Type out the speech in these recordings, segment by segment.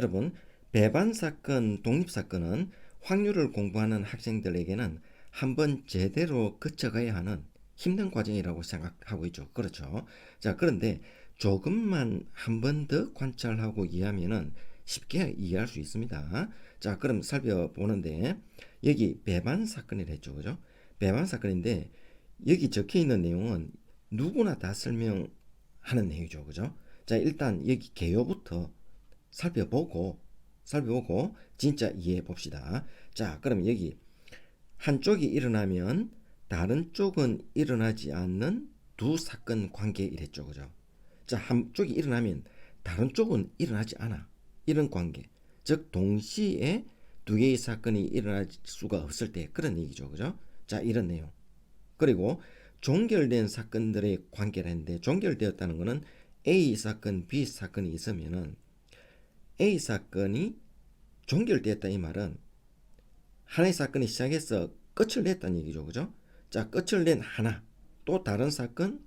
여러분, 배반 사건, 독립 사건은 확률을 공부하는 학생들에게는 한번 제대로 거쳐가야 하는 힘든 과정이라고 생각하고 있죠. 그렇죠. 자, 그런데 조금만 한 번 더 관찰하고 이해하면은 쉽게 이해할 수 있습니다. 자, 그럼 살펴보는데 여기 배반 사건이라 했죠. 그죠? 배반 사건인데 여기 적혀 있는 내용은 누구나 다 설명하는 내용이죠. 그죠? 자, 일단 여기 개요부터 살펴보고 진짜 이해해 봅시다. 자, 그럼 여기 한쪽이 일어나면 다른 쪽은 일어나지 않는 두 사건 관계 이랬죠. 그죠? 자, 한쪽이 일어나면 다른 쪽은 일어나지 않아. 이런 관계. 즉 동시에 두 개의 사건이 일어날 수가 없을 때 그런 얘기죠. 그죠? 자, 이런 내용. 그리고 종결된 사건들의 관계를 했는데 종결되었다는 것은 A 사건, B 사건이 있으면은 A 사건이 종결되었다 이 말은 하나의 사건이 시작해서 끝을 냈다는 얘기죠. 그죠? 자, 끝을 낸 하나, 또 다른 사건,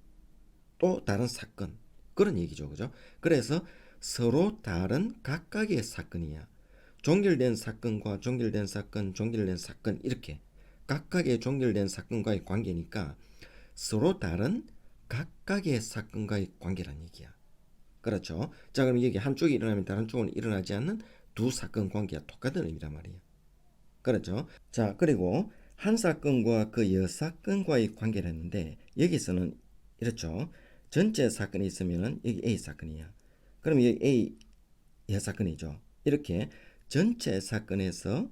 또 다른 사건. 그런 얘기죠. 그죠? 그래서 서로 다른 각각의 사건이야. 종결된 사건과 종결된 사건, 종결된 사건 이렇게 각각의 종결된 사건과의 관계니까 서로 다른 각각의 사건과의 관계란 얘기야. 그렇죠? 자, 그럼 여기 한쪽이 일어나면 다른 쪽은 일어나지 않는 두 사건 관계가 똑같은 의미란 말이에요. 그렇죠? 자, 그리고 한 사건과 그 여사건과의 관계를 했는데 여기서는 이렇죠. 전체 사건이 있으면 여기 A 사건이야. 그럼 여기 A 여사건이죠. 이렇게 전체 사건에서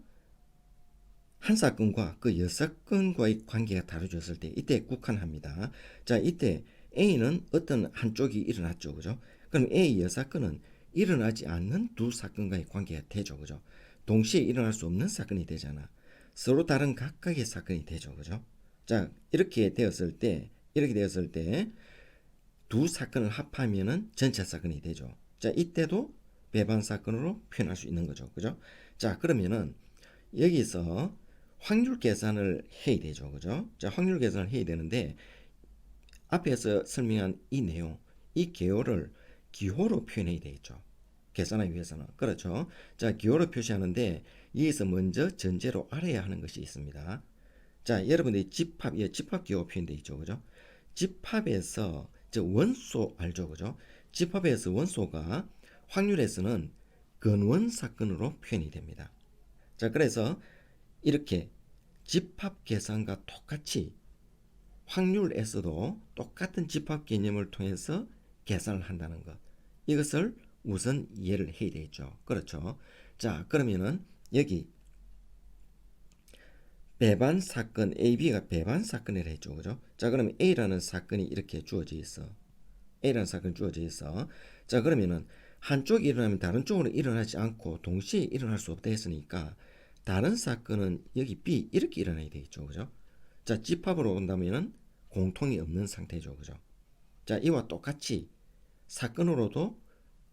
한 사건과 그 여사건과의 관계가 다뤄졌을 때 이때 국한합니다. 자, 이때 A는 어떤 한쪽이 일어났죠. 그죠? 그럼 A 여사건은 일어나지 않는 두 사건과의 관계가 되죠. 그죠? 동시에 일어날 수 없는 사건이 되잖아. 서로 다른 각각의 사건이 되죠. 그죠? 자, 이렇게 되었을 때 두 사건을 합하면은 전체 사건이 되죠. 자, 이때도 배반 사건으로 표현할 수 있는 거죠. 그죠? 자, 그러면은 여기서 확률 계산을 해야 되죠. 그죠? 자, 확률 계산을 해야 되는데 앞에서 설명한 이 내용, 이 개요를 기호로 표현해야 되겠죠. 계산하기 위해서는. 그렇죠. 자, 기호로 표시하는데 여기서 먼저 전제로 알아야 하는 것이 있습니다. 자, 여러분들이 집합 기호 표현되어 있죠. 그죠? 집합에서 원소 알죠. 그죠? 집합에서 원소가 확률에서는 근원 사건으로 표현이 됩니다. 자, 그래서 이렇게 집합 계산과 똑같이 확률에서도 똑같은 집합 개념을 통해서 계산을 한다는 것. 이것을 우선 이해를 해야 되겠죠. 그렇죠. 자, 그러면은 여기 배반 사건 AB가 배반 사건이라 했죠. 그죠? 자, 그러면 A라는 사건이 이렇게 주어져 있어. A라는 사건이 주어져 있어. 자, 그러면은 한쪽이 일어나면 다른 쪽으로 일어나지 않고 동시에 일어날 수 없다 했으니까 다른 사건은 여기 B 이렇게 일어나야 되겠죠. 그죠? 자, 집합으로 온다면은 공통이 없는 상태죠. 그죠? 자, 이와 똑같이 사건으로도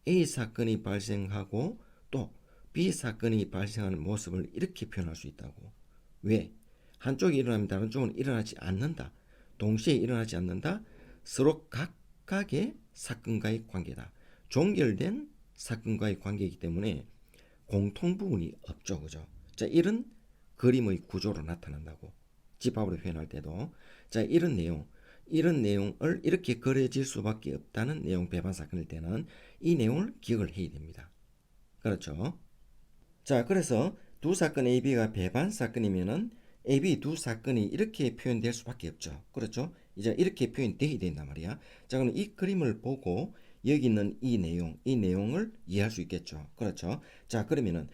A 사건이 발생하고 또 B 사건이 발생하는 모습을 이렇게 표현할 수 있다고. 왜? 한쪽이 일어나면 다른 쪽은 일어나지 않는다. 동시에 일어나지 않는다. 서로 각각의 사건과의 관계다. 종결된 사건과의 관계이기 때문에 공통 부분이 없죠. 그죠? 자, 이런 그림의 구조로 나타난다고. 집합으로 표현할 때도. 자, 이런 내용을 이렇게 그려질 수밖에 없다는 내용 배반 사건일 때는 이 내용을 기억을 해야 됩니다. 그렇죠? 자, 그래서 두 사건 AB가 배반 사건이면은 AB 두 사건이 이렇게 표현될 수밖에 없죠. 그렇죠? 이제 이렇게 표현되어야 된단 말이야. 자, 그럼 이 그림을 보고 여기 있는 이 내용을 이해할 수 있겠죠. 그렇죠? 자, 그러면은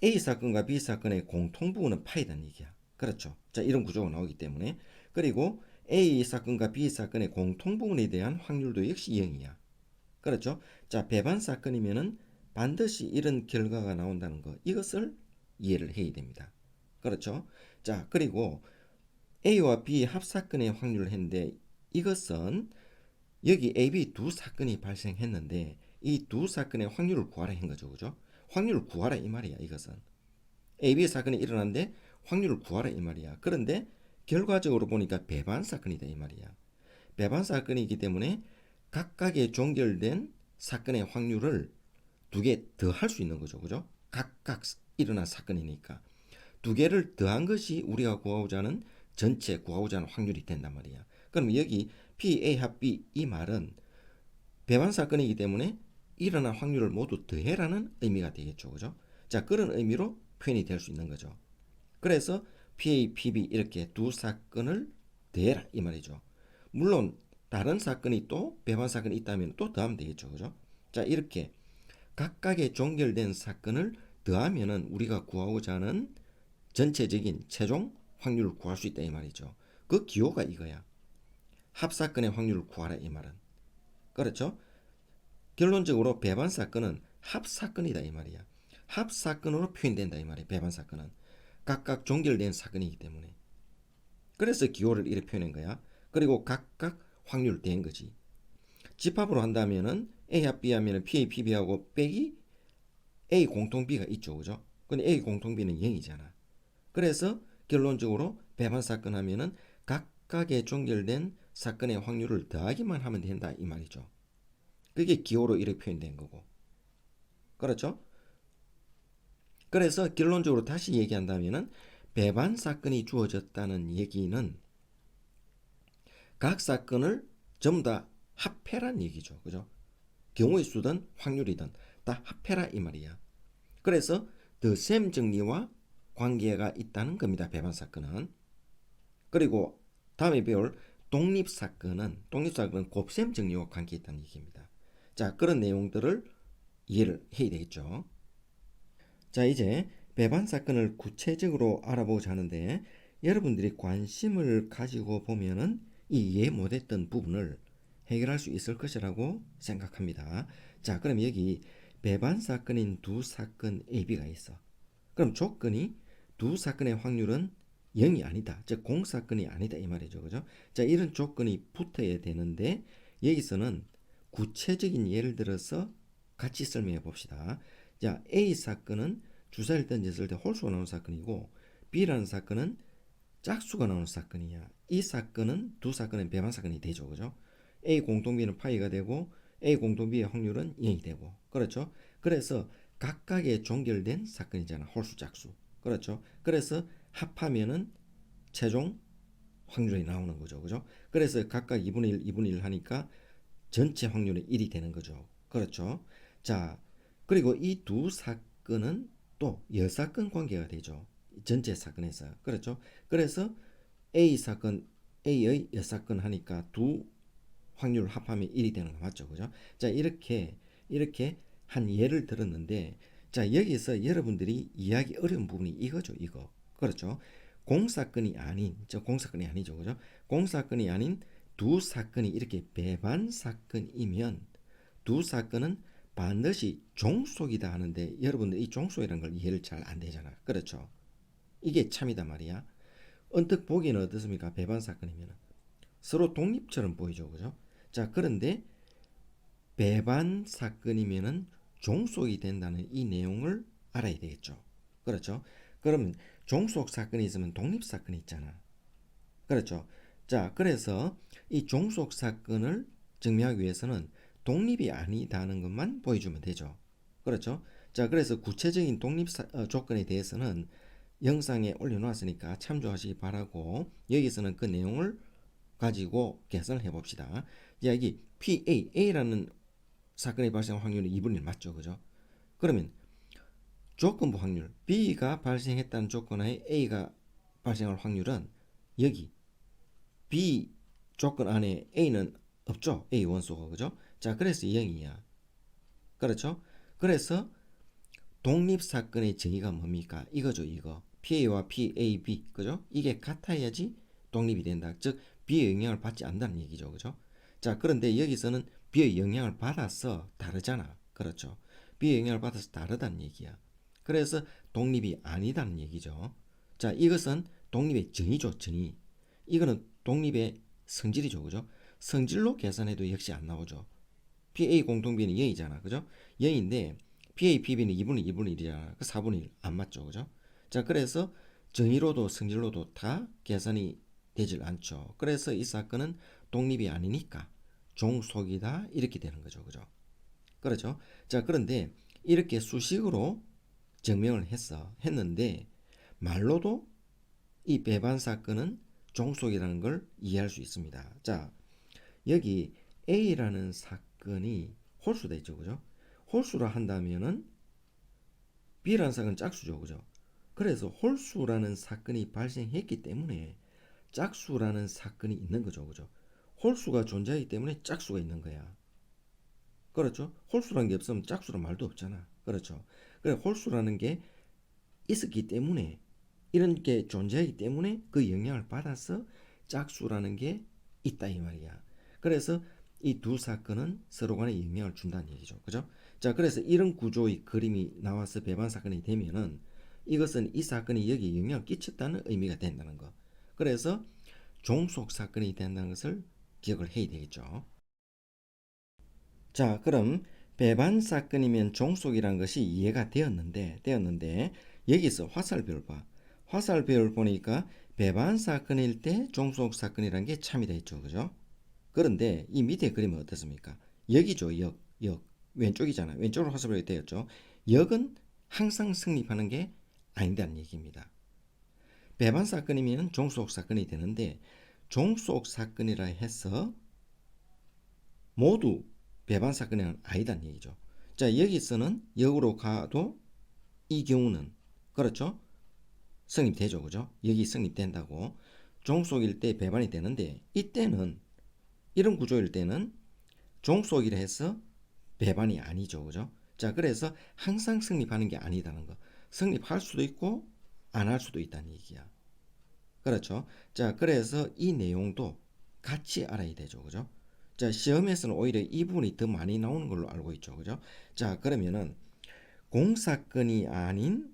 A 사건과 B 사건의 공통 부분은 파이다는 얘기야. 그렇죠? 자, 이런 구조가 나오기 때문에. 그리고 A 사건과 B 사건의 공통 부분에 대한 확률도 역시 0이야. 그렇죠? 자, 배반 사건이면은 반드시 이런 결과가 나온다는 거. 이것을 이해를 해야 됩니다. 그렇죠? 자, 그리고 A와 B 합사건의 확률을 했는데 이것은 여기 A, B 두 사건이 발생했는데 이 두 사건의 확률을 구하라 한 거죠. 그죠? 확률을 구하라 이 말이야. 이것은 A, B 사건이 일어났는데 확률을 구하라 이 말이야. 그런데 결과적으로 보니까 배반 사건이다 이 말이야. 배반 사건이기 때문에 각각의 종결된 사건의 확률을 두 개 더 할 수 있는 거죠. 그죠? 각각 일어난 사건이니까. 두 개를 더한 것이 우리가 구하고자 하는 전체 구하고자 하는 확률이 된단 말이야. 그럼 여기 PA 합 B 이 말은 배반 사건이기 때문에 일어날 확률을 모두 더해라는 의미가 되겠죠. 그죠? 자, 그런 의미로 표현이 될 수 있는 거죠. 그래서 PA, PB 이렇게 두 사건을 더해라 이 말이죠. 물론 다른 사건이 또 배반 사건이 있다면 또 더하면 되겠죠. 그죠? 자, 이렇게 각각의 종결된 사건을 더하면은 우리가 구하고자 하는 전체적인 최종 확률을 구할 수 있다 이 말이죠. 그 기호가 이거야. 합사건의 확률을 구하라 이 말은. 그렇죠? 결론적으로 배반 사건은 합사건이다 이 말이야. 합사건으로 표현된다 이 말이야. 배반 사건은 각각 종결된 사건이기 때문에. 그래서 기호를 이렇게 표현한 거야. 그리고 각각 확률 된 거지. 집합으로 한다면은 A 합 B 하면은 PA, PB하고 빼기 A 공통 B가 있죠. 그죠? 근데 A 공통 B는 0이잖아. 그래서 결론적으로 배반 사건 하면은 각각의 종결된 사건의 확률을 더하기만 하면 된다 이 말이죠. 그게 기호로 이렇게 표현된 거고. 그렇죠? 그래서 결론적으로 다시 얘기한다면은 배반 사건이 주어졌다는 얘기는 각 사건을 전부 다 합해란 얘기죠. 그죠? 경우의 수든 확률이든 다 합해라 이 말이야. 그래서 더셈 정리와 관계가 있다는 겁니다. 배반 사건은. 그리고 다음에 배울 독립사건은 곱셈 정리와 관계 있다는 얘기입니다. 자, 그런 내용들을 이해를 해야 되겠죠. 자, 이제 배반 사건을 구체적으로 알아보고자 하는데 여러분들이 관심을 가지고 보면은 이 이해 못했던 부분을 해결할 수 있을 것이라고 생각합니다. 자, 그럼 여기 배반 사건인 두 사건 AB가 있어. 그럼 조건이 두 사건의 확률은 0이 아니다. 즉 공사건이 아니다 이 말이죠. 그죠? 자, 이런 조건이 붙어야 되는데 여기서는 구체적인 예를 들어서 같이 설명해 봅시다. 자, A 사건은 주사를 던졌을 때 홀수가 나오는 사건이고 B라는 사건은 짝수가 나오는 사건이야. 이 사건은 두 사건의 배반 사건이 되죠. 그죠? A 공통 B는 파이가 되고 A 공통 B의 확률은 0이 되고. 그렇죠? 그래서 각각의 종결된 사건이잖아. 홀수 짝수. 그렇죠? 그래서 합하면은 최종 확률이 나오는 거죠. 그죠? 그래서 각각 2분의 1, 2분의 1 하니까 전체 확률이 1이 되는 거죠. 그렇죠? 자, 그리고 이 두 사건은 또 여사건 관계가 되죠. 전체 사건에서. 그렇죠? 그래서 A 사건, A의 여사건 하니까 두 확률을 합하면 1이 되는 거 맞죠? 그죠? 자, 이렇게 한 예를 들었는데 자, 여기서 여러분들이 이해하기 어려운 부분이 이거죠. 이거. 그렇죠? 공사건이 아닌, 공사건이 아니죠. 그죠? 공사건이 아닌 두 사건이 이렇게 배반 사건이면 두 사건은 반드시 종속이다 하는데 여러분들 이 종속이라는 걸 이해를 잘 안 되잖아. 그렇죠? 이게 참이다 말이야. 언뜻 보기는 어떻습니까? 배반 사건이면 서로 독립처럼 보이죠. 그죠? 자, 그런데 배반 사건이면은 종속이 된다는 이 내용을 알아야 되겠죠. 그렇죠? 그러면 종속 사건이 있으면 독립 사건이 있잖아. 그렇죠? 자, 그래서 이 종속 사건을 증명하기 위해서는 독립이 아니다는 것만 보여주면 되죠. 그렇죠? 자, 그래서 구체적인 독립 조건에 대해서는 영상에 올려놓았으니까 참조하시기 바라고 여기서는 그 내용을 가지고 계산을 해봅시다. 여기 A라는 사건이 발생할 확률이 2분의 1 맞죠? 그죠? 그러면 조건부 확률 B가 발생했다는 조건하에 A가 발생할 확률은 여기 B 조건 안에 A는 없죠. A 원소가 그죠? 자, 그래서 0이야. 그렇죠? 그래서 독립사건의 정의가 뭡니까? 이거죠, 이거. PA와 PAB, 그죠? 이게 같아야지 독립이 된다. 즉, B의 영향을 받지 않는다는 얘기죠, 그죠? 자, 그런데 여기서는 B의 영향을 받아서 다르잖아. 그렇죠? B의 영향을 받아서 다르다는 얘기야. 그래서 독립이 아니다는 얘기죠. 자, 이것은 독립의 정의죠, 정의. 이거는 독립의 성질이죠, 그죠? 성질로 계산해도 역시 안 나오죠. PA 공통비는 0이잖아, 그죠? 0인데 PA, PB는 2분의 2분의 1이잖아. 그 4분의 1 안 맞죠, 그죠? 자, 그래서 정의로도 성질로도 다 계산이 되질 않죠. 그래서 이 사건은 독립이 아니니까 종속이다 이렇게 되는 거죠, 그죠? 그렇죠? 자, 그런데 이렇게 수식으로 증명을 했는데 말로도 이 배반 사건은 종속이라는 걸 이해할 수 있습니다. 자, 여기 A라는 사건이 홀수다 했죠, 그죠? 홀수라 한다면은 B라는 사건은 짝수죠, 그죠? 그래서 홀수라는 사건이 발생했기 때문에 짝수라는 사건이 있는 거죠, 그죠? 홀수가 존재하기 때문에 짝수가 있는 거야. 그렇죠? 홀수라는 게 없으면 짝수란 말도 없잖아. 그렇죠? 그래 홀수라는 게 있었기 때문에 이런 게 존재하기 때문에 그 영향을 받아서 짝수라는 게 있다 이 말이야. 그래서 이 두 사건은 서로 간에 영향을 준다는 얘기죠. 그죠? 자, 그래서 이런 구조의 그림이 나와서 배반 사건이 되면은 이것은 이 사건이 여기에 영향을 끼쳤다는 의미가 된다는 거. 그래서 종속 사건이 된다는 것을 기억을 해야 되겠죠. 자, 그럼 배반 사건이면 종속이란 것이 이해가 되었는데 여기서 화살표를 봐. 화살표를 보니까 배반 사건일 때 종속 사건이란 게 참이다 했죠. 그죠? 그런데 이 밑에 그림은 어떻습니까? 역이죠. 역. 왼쪽이잖아. 왼쪽으로 화살표가 되었죠. 역은 항상 성립하는 게 아니다는 얘기입니다. 배반 사건이면 종속 사건이 되는데 종속 사건이라 해서 모두 배반 사건은 아니다는 얘기죠. 자, 여기서는 역으로 가도 이 경우는 그렇죠? 성립되죠. 그죠? 여기 성립된다고. 종속일 때 배반이 되는데 이때는 이런 구조일 때는 종속이라 해서 배반이 아니죠. 그죠? 자, 그래서 항상 성립하는 게 아니다는 거. 성립할 수도 있고 안 할 수도 있다는 얘기야. 그렇죠? 자, 그래서 이 내용도 같이 알아야 되죠. 그죠? 자, 시험에서는 오히려 이 부분이 더 많이 나오는 걸로 알고 있죠. 그죠? 자, 그러면은 공사건이 아닌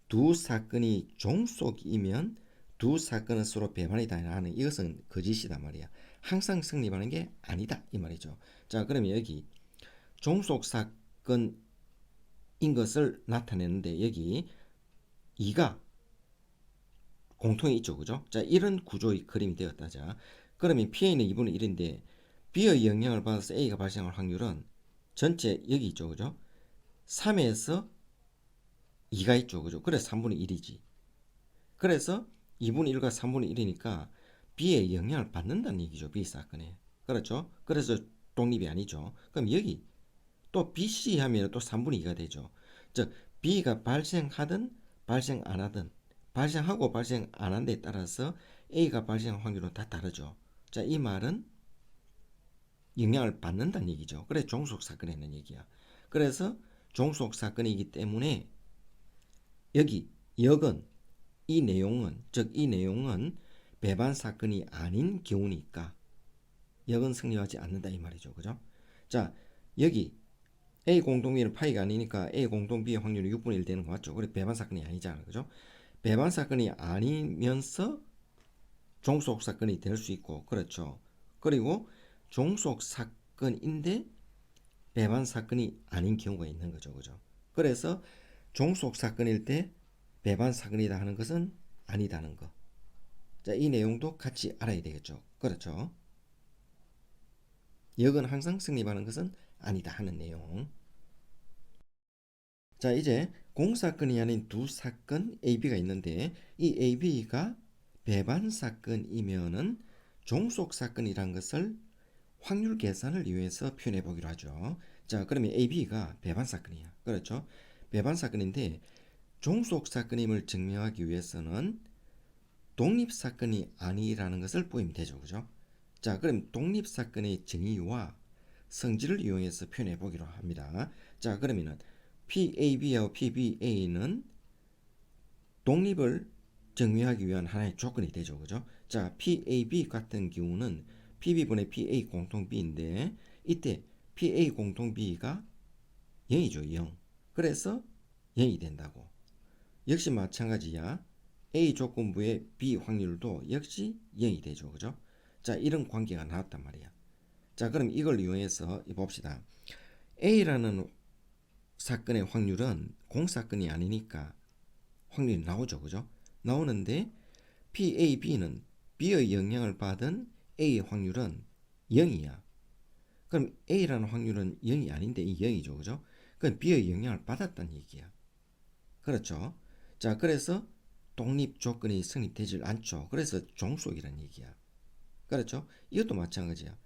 두 사건이 종속이면 두 사건은 서로 배반이다 하는 이것은 거짓이다 말이야. 항상 성립하는 게 아니다 이 말이죠. 자, 그러면 여기 종속 사건인 것을 나타내는데 여기 2가 공통이 있죠. 그죠? 자, 이런 구조의 그림이 되었다자. 그러면 P는 2분의 1인데 B의 영향을 받아서 A가 발생할 확률은 전체 여기 있죠. 그죠? 3에서 2가 있죠. 그죠? 그래서 3분의 1이지. 그래서 2분의 1과 3분의 1이니까 B의 영향을 받는다는 얘기죠. B 사건에. 그렇죠? 그래서 독립이 아니죠. 그럼 여기 또 BC 하면 또 3분의 2가 되죠. 즉 B가 발생하든 발생 안 하든 발생하고 발생 안 한 데 따라서 A가 발생할 확률은 다 다르죠. 자, 이 말은 영향을 받는다는 얘기죠. 그래 종속 사건에 있는 얘기야. 그래서 종속 사건이기 때문에 여기 역은 이 내용은 즉 이 내용은 배반 사건이 아닌 경우니까 역은 성립하지 않는다 이 말이죠. 그죠? 자, 여기 A 공동 B는 파이가 아니니까 A 공동 B의 확률이 6분의 1 되는 거 맞죠? 그래 배반 사건이 아니잖아. 그죠? 배반 사건이 아니면서 종속 사건이 될 수 있고 그렇죠. 그리고 종속 사건인데 배반 사건이 아닌 경우가 있는 거죠. 그죠? 그래서 종속 사건일 때 배반 사건이다 하는 것은 아니다는 거. 자, 이 내용도 같이 알아야 되겠죠. 그렇죠? 역은 항상 성립하는 것은 아니다 하는 내용. 자, 이제 공사건이 아닌 두 사건 AB가 있는데 이 AB가 배반 사건이면은 종속 사건이란 것을 확률 계산을 이용해서 표현해 보기로 하죠. 자, 그러면 AB가 배반 사건이야. 그렇죠? 배반 사건인데 종속 사건임을 증명하기 위해서는 독립 사건이 아니라는 것을 보이면 되죠. 그죠? 자, 그럼 독립 사건의 정의와 성질을 이용해서 표현해 보기로 합니다. 자, 그러면은 PAB하고 PBA는 독립을 증명하기 위한 하나의 조건이 되죠. 그죠? 자, PAB 같은 경우는 PB분의 PA 공통 B인데 이때 PA 공통 B가 0이죠. 0. 그래서 0이 된다고. 역시 마찬가지야. A 조건부의 B 확률도 역시 0이 되죠. 그죠? 자, 이런 관계가 나왔단 말이야. 자, 그럼 이걸 이용해서 봅시다. A라는 사건의 확률은 공사건이 아니니까 확률이 나오죠. 그죠? 나오는데 PAB는 B의 영향을 받은 A의 확률은 0이야. 그럼 A라는 확률은 0이 아닌데 이 0이죠. 그죠? 그건 B의 영향을 받았다는 얘기야. 그렇죠? 자, 그래서 독립 조건이 성립되질 않죠. 그래서 종속이라는 얘기야. 그렇죠? 이것도 마찬가지야.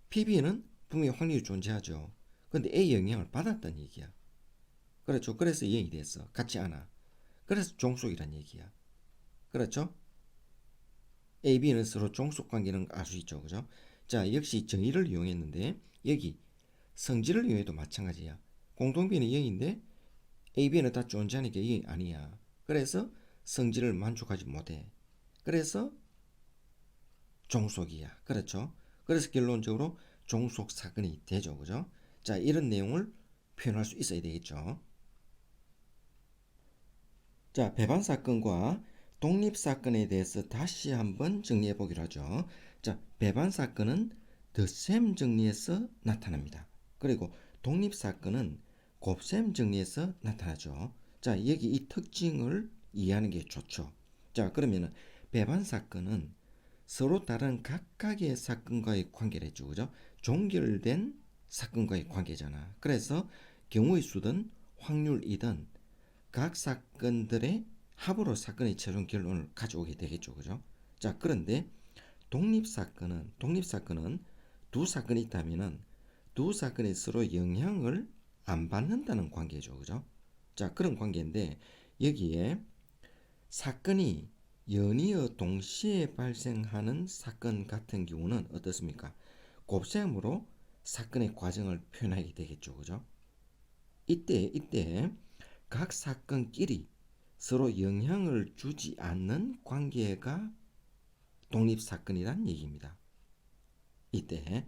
PB는 분명히 확률이 존재하죠. 근데 A의 영향을 받았다는 얘기야. 그렇죠? 그래서 이행이 됐어. 같지 않아. 그래서 종속이란 얘기야. 그렇죠? A, B는 서로 종속 관계는 알 수 있죠. 그죠? 자, 역시 정의를 이용했는데 여기 성질을 이용해도 마찬가지야. 공통비는 0인데 A, B는 다 존재하니까 0이 아니야. 그래서 성질을 만족하지 못해. 그래서 종속이야. 그렇죠? 그래서 결론적으로 종속 사건이 되죠. 그죠? 자, 이런 내용을 표현할 수 있어야 되겠죠. 자, 배반 사건과 독립 사건에 대해서 다시 한번 정리해 보기로 하죠. 자, 배반 사건은 덧셈 정리에서 나타납니다. 그리고 독립 사건은 곱셈 정리에서 나타나죠. 자, 여기 이 특징을 이해하는 게 좋죠. 자, 그러면은 배반 사건은 서로 다른 각각의 사건과의 관계를 해주고, 그죠? 종결된 사건과의 관계잖아. 그래서 경우의 수든 확률이든 각 사건들의 합으로 사건의 최종 결론을 가져오게 되겠죠. 그죠? 자, 그런데 독립사건은 두 사건이 있다면은 두 사건이 서로 영향을 안 받는다는 관계죠. 그죠? 자, 그런 관계인데 여기에 사건이 연이어 동시에 발생하는 사건 같은 경우는 어떻습니까? 곱셈으로 사건의 과정을 표현하게 되겠죠. 그죠? 이때 각 사건끼리 서로 영향을 주지 않는 관계가 독립사건이란 얘기입니다. 이때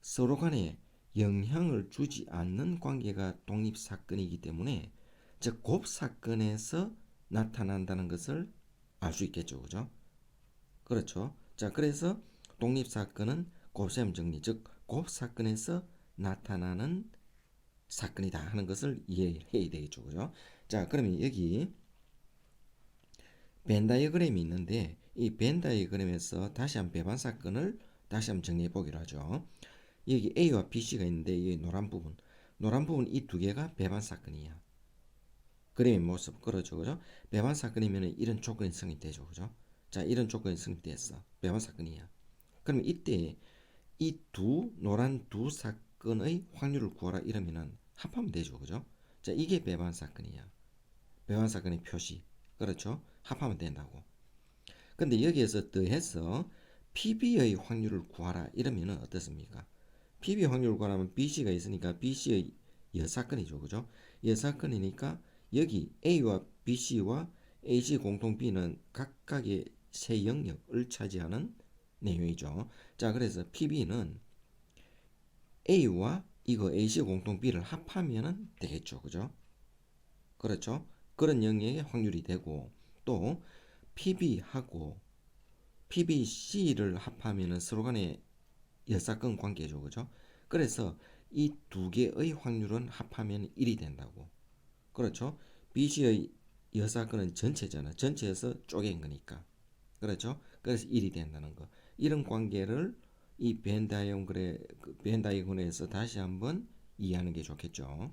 서로 간에 영향을 주지 않는 관계가 독립사건이기 때문에 즉 곱사건에서 나타난다는 것을 알 수 있겠죠. 그죠? 그렇죠. 자, 그래서 독립사건은 곱셈 정리, 즉 곱사건에서 나타나는 사건이다 하는 것을 이해해야 되겠죠. 그죠? 자, 그러면 여기 벤 다이어그램이 있는데 이 벤 다이어그램에서 다시 한번 배반 사건을 다시 한번 정리해 보기로 하죠. 여기 A와 BC가 있는데 이 노란 부분 이 두 개가 배반 사건이야. 그림의 모습 그러죠. 그죠? 배반 사건이면 이런 조건이 성립되죠. 그죠? 자, 이런 조건이 성립됐어. 배반 사건이야. 그러면 이때 이 노란 두 사건의 확률을 구하라 이러면은 합하면 되죠. 그죠? 자, 이게 배반 사건이야. 배반 사건의 표시. 그렇죠? 합하면 된다고. 근데 여기에서 더해서 PB의 확률을 구하라 이러면은 어떻습니까? PB 확률을 구하라면 BC가 있으니까 BC의 여사건이죠. 그죠? 여사건이니까 여기 A와 BC와 AC 공통 B는 각각의 세 영역을 차지하는 내용이죠. 자, 그래서 PB는 A와 이거 AC 공통 B를 합하면 되겠죠. 그죠? 그렇죠? 그런 영역의 확률이 되고 또 PB하고 PBC를 합하면 서로 간의 여사건 관계죠. 그죠? 그래서 이 두 개의 확률은 합하면 1이 된다고. 그렇죠? BC의 여사건은 전체잖아. 전체에서 쪼갠 거니까. 그렇죠? 그래서 1이 된다는 거. 이런 관계를 이 벤 다이어그램에서 다시 한번 이해하는 게 좋겠죠.